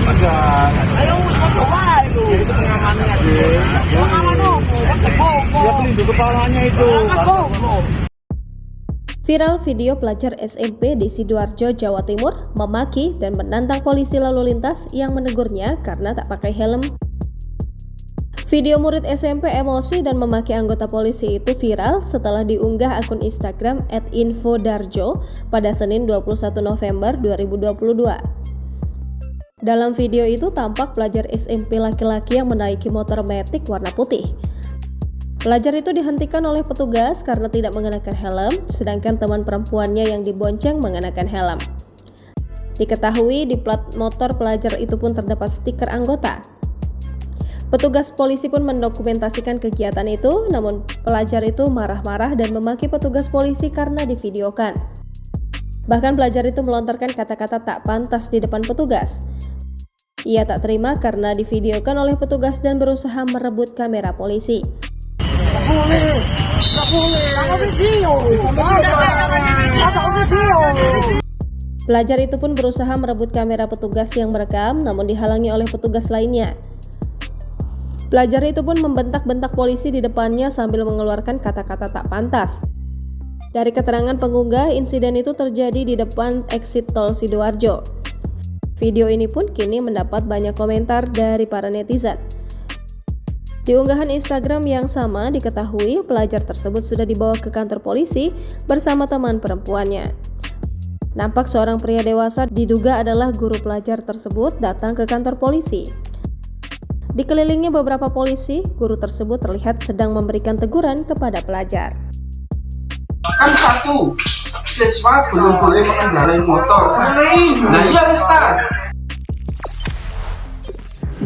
Ayo coba itu. Ya, itu pengamannya. Pengaman dong. Dia pelindung kepalanya itu. Viral video pelajar SMP di Sidoarjo, Jawa Timur memaki dan menantang polisi lalu lintas yang menegurnya karena tak pakai helm. Video murid SMP emosi dan memaki anggota polisi itu viral setelah diunggah akun Instagram @infodarjo pada Senin 21 November 2022. Dalam video itu tampak pelajar SMP laki-laki yang menaiki motor matic warna putih. Pelajar itu dihentikan oleh petugas karena tidak mengenakan helm, sedangkan teman perempuannya yang dibonceng mengenakan helm. Diketahui di plat motor pelajar itu pun terdapat stiker anggota. Petugas polisi pun mendokumentasikan kegiatan itu, namun pelajar itu marah-marah dan memaki petugas polisi karena divideokan. Bahkan pelajar itu melontarkan kata-kata tak pantas di depan petugas. Ia tak terima karena divideokan oleh petugas dan berusaha merebut kamera polisi. Pelajar itu pun berusaha merebut kamera petugas yang merekam, namun dihalangi oleh petugas lainnya. Pelajar itu pun membentak-bentak polisi di depannya sambil mengeluarkan kata-kata tak pantas. Dari keterangan pengunggah, insiden itu terjadi di depan exit tol Sidoarjo. Video ini pun kini mendapat banyak komentar dari para netizen. Di unggahan Instagram yang sama diketahui pelajar tersebut sudah dibawa ke kantor polisi bersama teman perempuannya. Nampak seorang pria dewasa diduga adalah guru pelajar tersebut datang ke kantor polisi. Dikelilingi beberapa polisi, guru tersebut terlihat sedang memberikan teguran kepada pelajar. Kan satu, siswa belum boleh mengendarai motor. Nah iya Ustaz.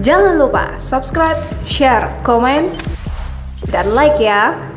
Jangan lupa subscribe, share, komen, dan like ya.